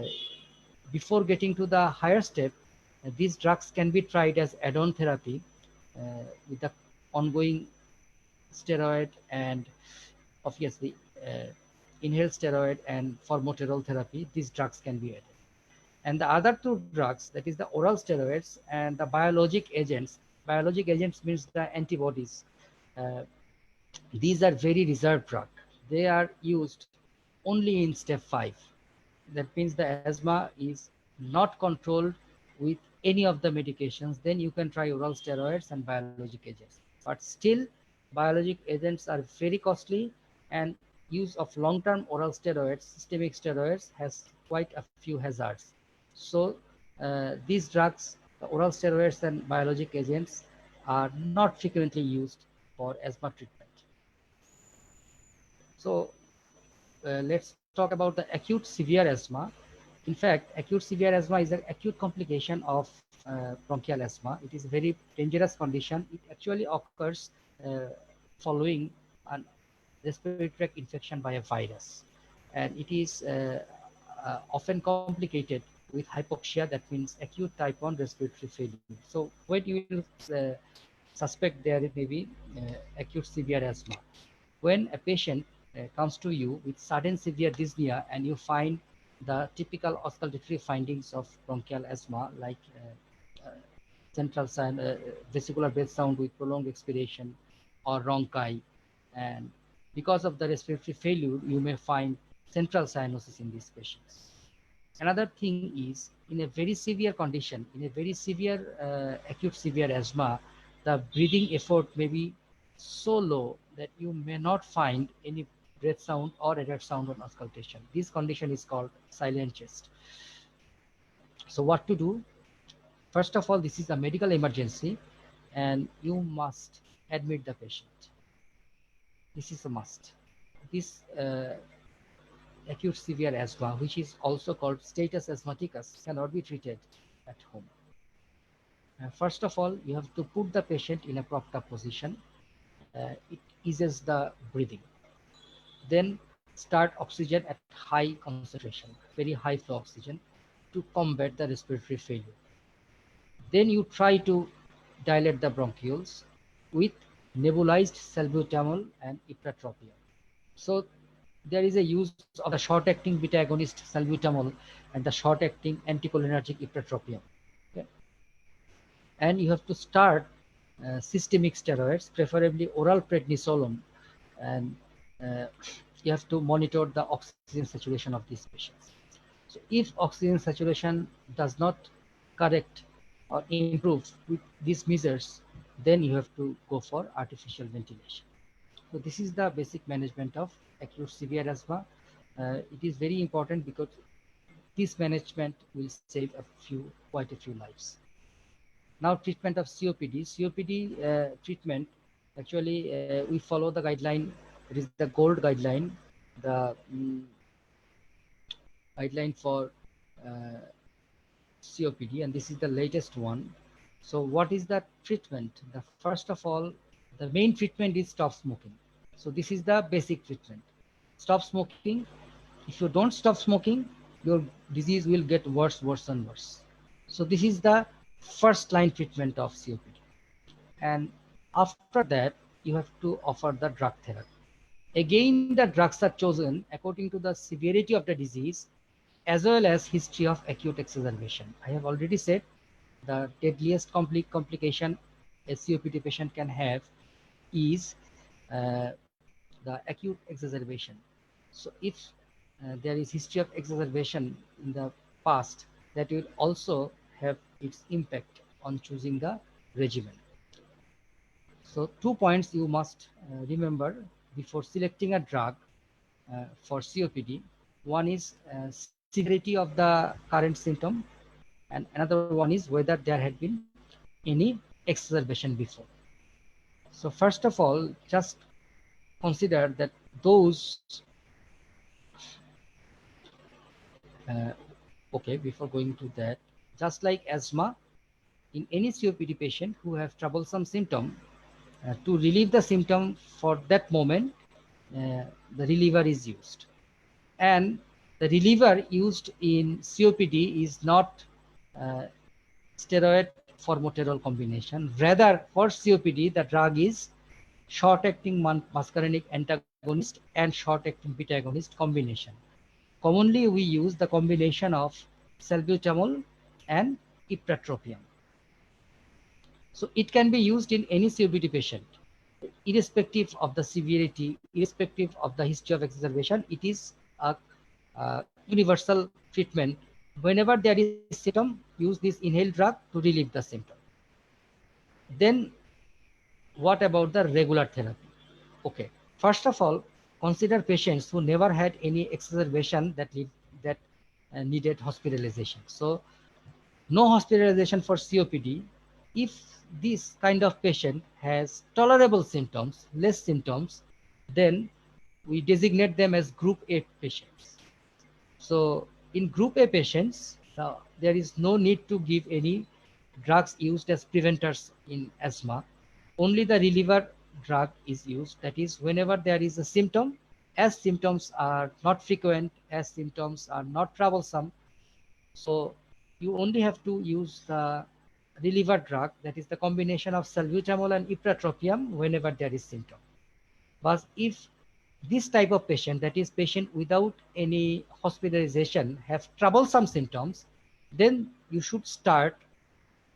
Before getting to the higher step, these drugs can be tried as add-on therapy uh, with the ongoing steroid and obviously inhaled steroid and formoterol therapy. These drugs can be added. And the other two drugs, that is the oral steroids and the biologic agents. Biologic agents means the antibodies. Uh, these are very reserved drug. They are used only in step 5. That means the asthma is not controlled with any of the medications. Then you can try oral steroids and biologic agents. But still, biologic agents are very costly, and use of long-term oral steroids, systemic steroids, has quite a few hazards. So these drugs, the oral steroids and biologic agents, are not frequently used for asthma treatment. So let's talk about the acute severe asthma. In fact, acute severe asthma is an acute complication of bronchial asthma. It is a very dangerous condition. It actually occurs following an respiratory tract infection by a virus. And it is often complicated with hypoxia, that means acute type 1 respiratory failure. So when you will suspect there may be acute severe asthma, when a patient comes to you with sudden severe dyspnea and you find the typical auscultatory findings of bronchial asthma, like central vesicular breath sound with prolonged expiration or rhonchi. And because of the respiratory failure, you may find central cyanosis in these patients. Another thing is, in a very severe condition, in a very severe acute severe asthma, the breathing effort may be so low that you may not find any breath sound or added sound on auscultation. This condition is called silent chest. So what to do? First of all, this is a medical emergency and you must admit the patient. This is a must. This acute severe asthma, which is also called status asthmaticus, cannot be treated at home. First of all, you have to put the patient in a propped up position. It eases the breathing. Then start oxygen at high concentration, very high flow oxygen, to combat the respiratory failure. Then you try to dilate the bronchioles with nebulized salbutamol and ipratropium. So there is a use of the short-acting beta agonist salbutamol and the short-acting anticholinergic ipratropium. Okay? And you have to start systemic steroids, preferably oral prednisolone, and you have to monitor the oxygen saturation of these patients. So if oxygen saturation does not correct or improve with these measures, then you have to go for artificial ventilation. So this is the basic management of acute severe asthma. It is very important because this management will save quite a few lives. Now, treatment of COPD. COPD treatment, actually, we follow the guideline. It is the GOLD guideline, the guideline for COPD, and this is the latest one. So what is the treatment? The first of all, the main treatment is stop smoking. So this is the basic treatment. Stop smoking. If you don't stop smoking, your disease will get worse, worse and worse. So this is the first line treatment of COPD. And after that, you have to offer the drug therapy. Again, the drugs are chosen according to the severity of the disease as well as history of acute exacerbation. I have already said the deadliest complication a COPD patient can have is the acute exacerbation. So if there is history of exacerbation in the past, that will also have its impact on choosing the regimen. So 2 points you must remember before selecting a drug for COPD. One is severity of the current symptom, and another one is whether there had been any exacerbation before. So first of all, just consider that those okay, before going to that, just like asthma, in any COPD patient who have troublesome symptom, to relieve the symptom for that moment, the reliever is used. And the reliever used in COPD is not steroid formoterol combination. Rather, for COPD, the drug is short-acting muscarinic antagonist and short-acting beta agonist combination. Commonly, we use the combination of salbutamol and ipratropium. So it can be used in any COPD patient, irrespective of the severity, irrespective of the history of exacerbation. It is a universal treatment. Whenever there is symptom, use this inhaled drug to relieve the symptom. Then what about the regular therapy? Okay, first of all, consider patients who never had any exacerbation that needed hospitalization. So no hospitalization for COPD. If this kind of patient has tolerable symptoms, less symptoms, then we designate them as group A patients. So in group A patients, there is no need to give any drugs used as preventers in asthma. Only the reliever drug is used. That is, whenever there is a symptom, as symptoms are not frequent, as symptoms are not troublesome, so you only have to use the reliever drug, that is the combination of salbutamol and ipratropium whenever there is symptom. But if this type of patient, that is patient without any hospitalization, have troublesome symptoms, then you should start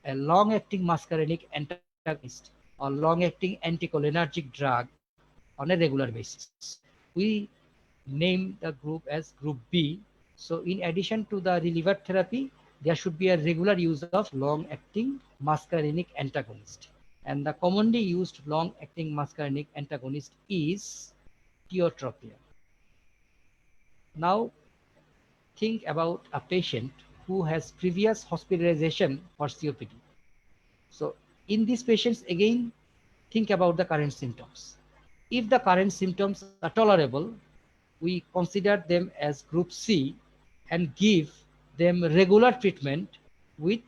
a long-acting muscarinic antagonist or long-acting anticholinergic drug on a regular basis. We name the group as group B. So in addition to the reliever therapy, there should be a regular use of long-acting muscarinic antagonist. And the commonly used long-acting muscarinic antagonist is tiotropium. Now think about a patient who has previous hospitalization for COPD. So in these patients, again, think about the current symptoms. If the current symptoms are tolerable, we consider them as group C and give them regular treatment with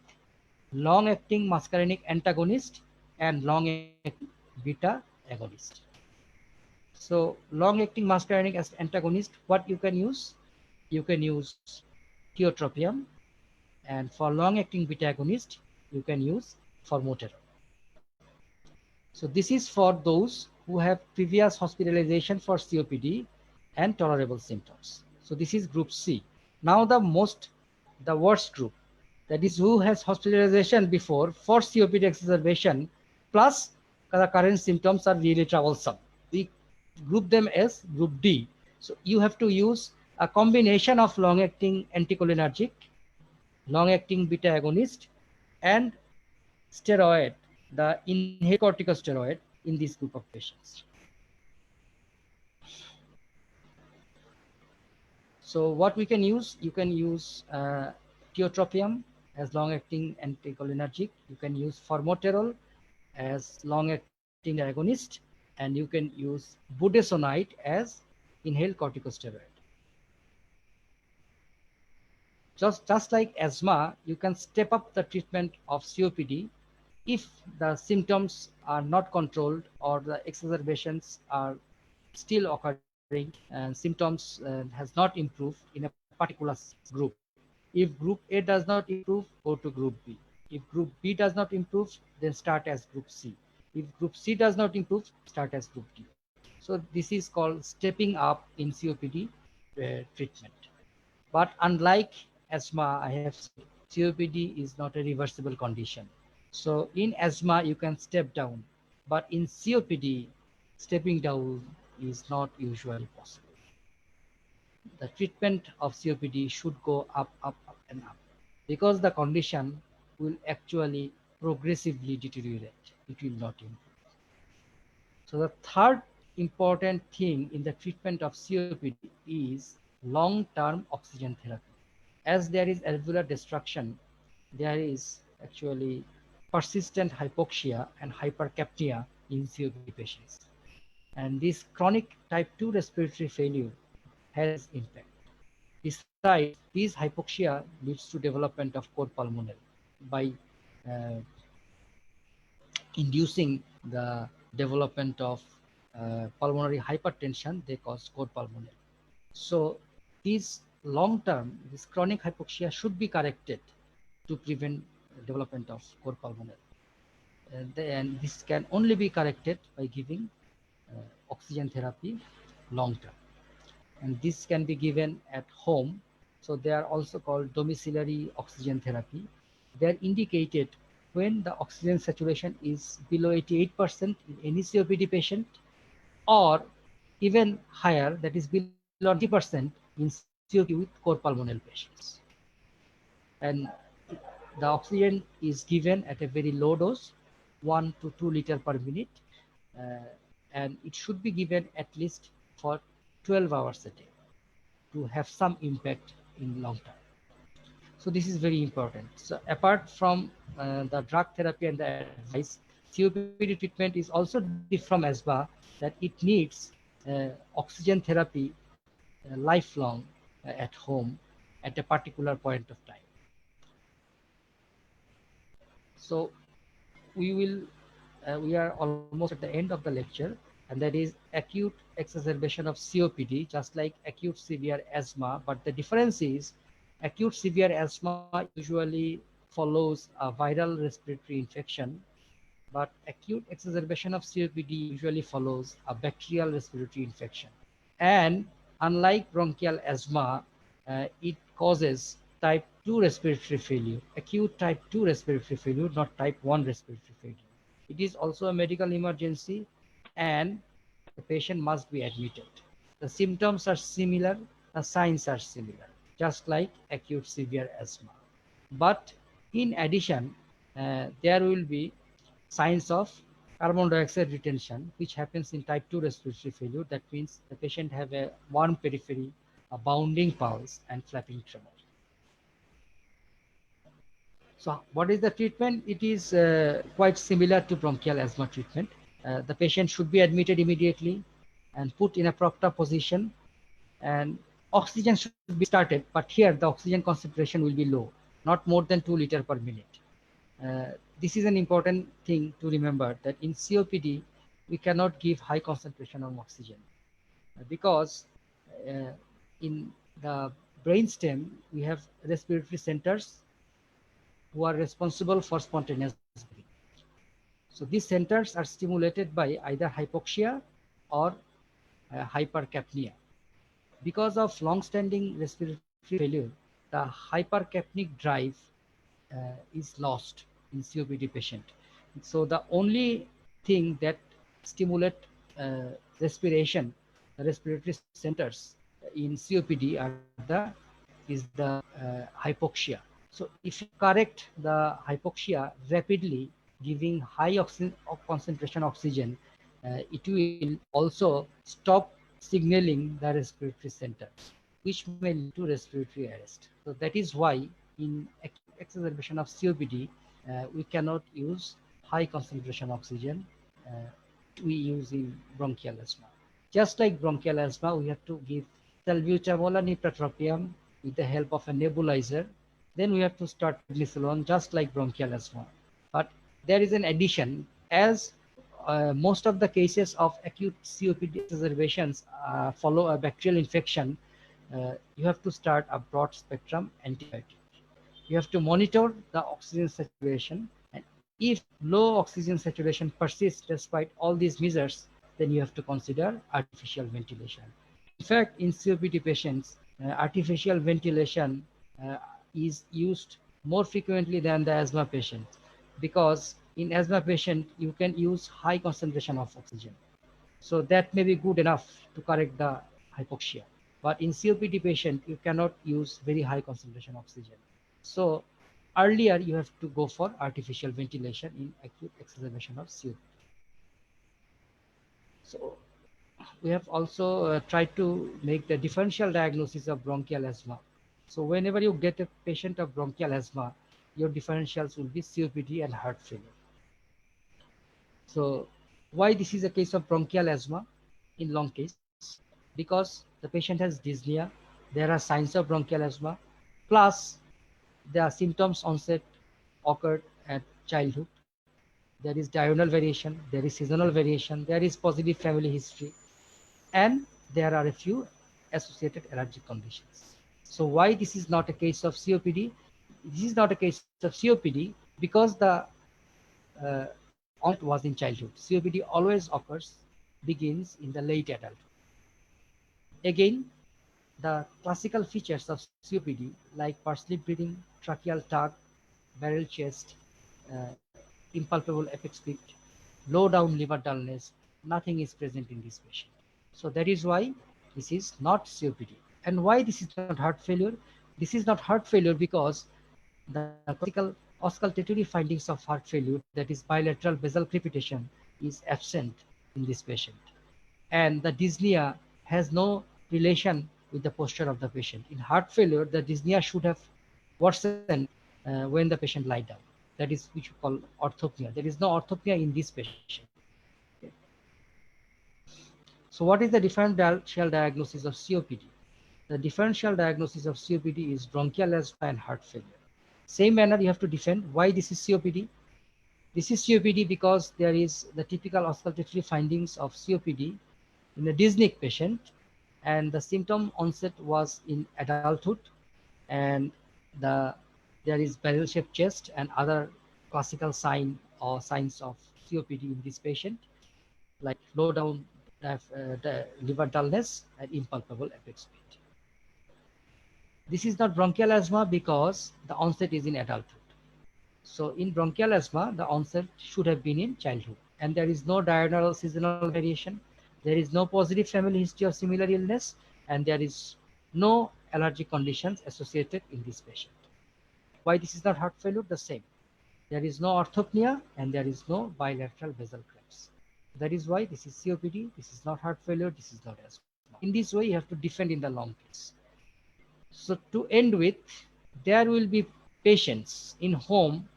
long-acting muscarinic antagonist and long-acting beta agonist. So long-acting muscarinic antagonist, what you can use? You can use tiotropium, and for long-acting beta agonist, you can use formoterol. So this is for those who have previous hospitalization for COPD and tolerable symptoms. So this is group C. Now the worst group, that is who has hospitalization before for COPD exacerbation plus the current symptoms are really troublesome. We group them as group D. So you have to use a combination of long-acting anticholinergic, long-acting beta agonist, and steroid, the inhaled corticosteroid in this group of patients. So what we can use? You can use tiotropium as long-acting anticholinergic. You can use formoterol as long-acting agonist, and you can use budesonide as inhaled corticosteroid. Just like asthma, you can step up the treatment of COPD if the symptoms are not controlled or the exacerbations are still occurring and symptoms has not improved in a particular group. If group A does not improve, go to group B. If group B does not improve, then start as group C. If group C does not improve, start as group D. So this is called stepping up in COPD treatment. But unlike asthma, I have said COPD is not a reversible condition. So in asthma, you can step down, but in COPD, stepping down is not usually possible. The treatment of COPD should go up, up, up, and up, because the condition will actually progressively deteriorate. It will not improve. So the third important thing in the treatment of COPD is long-term oxygen therapy. As there is alveolar destruction, there is actually persistent hypoxia and hypercapnia in COPD patients. And this chronic type 2 respiratory failure has impact. Besides, this hypoxia leads to development of cor pulmonale by uh, inducing the development of pulmonary hypertension. They cause cor pulmonale. So these long-term, this chronic hypoxia should be corrected to prevent development of cor pulmonale. And this can only be corrected by giving oxygen therapy long-term. And this can be given at home. So they are also called domiciliary oxygen therapy. They are indicated when the oxygen saturation is below 88% in any COPD patient, or even higher, that is below 90% in COPD with core pulmonale patients. And the oxygen is given at a very low dose, 1 to 2 liter per minute, and it should be given at least for 12 hours a day to have some impact in long term. So this is very important. So apart from the drug therapy and the advice, COPD treatment is also different from asthma, that it needs oxygen therapy lifelong at home at a particular point of time. So we are almost at the end of the lecture, and that is acute exacerbation of COPD, just like acute severe asthma. But the difference is acute severe asthma usually follows a viral respiratory infection, but acute exacerbation of COPD usually follows a bacterial respiratory infection. And unlike bronchial asthma, it causes type 2 respiratory failure, acute type 2 respiratory failure, not type 1 respiratory failure. It is also a medical emergency and the patient must be admitted. The symptoms are similar, the signs are similar, just like acute severe asthma. But in addition, there will be signs of carbon dioxide retention, which happens in type 2 respiratory failure. That means the patient have a warm periphery, a bounding pulse, and flapping tremor. So what is the treatment? It is quite similar to bronchial asthma treatment. The patient should be admitted immediately and put in a proper position, and oxygen should be started, but here the oxygen concentration will be low, not more than 2 liter per minute. This is an important thing to remember, that in COPD, we cannot give high concentration of oxygen because uh, in the brainstem, we have respiratory centers who are responsible for spontaneous breathing. So these centers are stimulated by either hypoxia or hypercapnia. Because of long-standing respiratory failure, the hypercapnic drive is lost in COPD patient. So the only thing that stimulate respiration, the respiratory centers in COPD is the hypoxia. So if you correct the hypoxia rapidly, giving high concentration oxygen, it will also stop signaling the respiratory center, which may lead to respiratory arrest. So that is why in acute exacerbation of COPD, we cannot use high concentration oxygen we use in bronchial asthma. Just like bronchial asthma, we have to give salbutamol and ipratropium with the help of a nebulizer. Then we have to start prednisolone, just like bronchial asthma. But there is an addition, as most of the cases of acute COPD exacerbations follow a bacterial infection. You have to start a broad spectrum antibiotic. You have to monitor the oxygen saturation, and if low oxygen saturation persists despite all these measures, then you have to consider artificial ventilation. In fact, in COPD patients, artificial ventilation uh, is used more frequently than the asthma patient, because in asthma patient you can use high concentration of oxygen. So that may be good enough to correct the hypoxia. But in COPD patient, you cannot use very high concentration oxygen. So earlier you have to go for artificial ventilation in acute exacerbation of COPD. So we have also tried to make the differential diagnosis of bronchial asthma. So whenever you get a patient of bronchial asthma, your differentials will be COPD and heart failure. So why this is a case of bronchial asthma in long case? Because the patient has dyspnea, there are signs of bronchial asthma, plus the symptoms onset occurred at childhood. There is diurnal variation, there is seasonal variation, there is positive family history, and there are a few associated allergic conditions. So why this is not a case of COPD? This is not a case of COPD because the onset was in childhood. COPD always occurs, begins in the late adulthood. Again, the classical features of COPD, like pursed lip breathing, tracheal tug, barrel chest, uh, impalpable apex pit, low down liver dullness, nothing is present in this patient. So that is why this is not COPD. And why this is not heart failure? This is not heart failure because the classical auscultatory findings of heart failure, that is bilateral basal crepitation, is absent in this patient. And the dyspnea has no relation with the posture of the patient. In heart failure, the dyspnea should have worsened when the patient lie down. That is which we call orthopnea. There is no orthopnea in this patient. Okay. So what is the differential diagnosis of COPD? The differential diagnosis of COPD is bronchial asthma and heart failure. Same manner you have to defend why this is COPD. This is COPD because there is the typical auscultatory findings of COPD in a dyspneic patient, and the symptom onset was in adulthood, and the there is barrel-shaped chest and other classical signs of COPD in this patient, like low down liver dullness and impalpable apex pit. This is not bronchial asthma because the onset is in adulthood. So in bronchial asthma, the onset should have been in childhood, and there is no diurnal seasonal variation. There is no positive family history of similar illness, and there is no allergic conditions associated in this patient. Why this is not heart failure? The same. There is no orthopnea and there is no bilateral basal cramps. That is why this is COPD, this is not heart failure, this is not asthma. In this way, you have to defend in the long case. So to end with, there will be patients in whom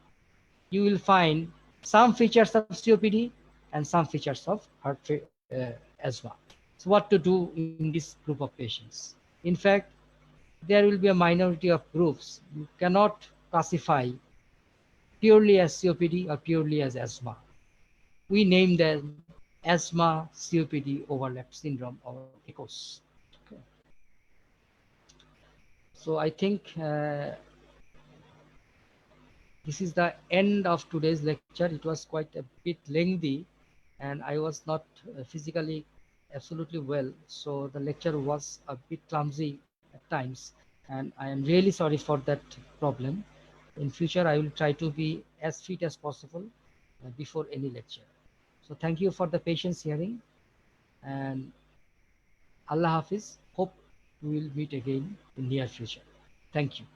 you will find some features of COPD and some features of asthma. So what to do in this group of patients? In fact, there will be a minority of groups. You cannot classify purely as COPD or purely as asthma. We name them asthma COPD overlap syndrome or ECOS. Okay. So I think this is the end of today's lecture. It was quite a bit lengthy and I was not physically absolutely well. So the lecture was a bit clumsy at times and I am really sorry for that problem. In future, I will try to be as fit as possible before any lecture. So thank you for the patience hearing and Allah Hafiz. Hope we will meet again in near future. Thank you.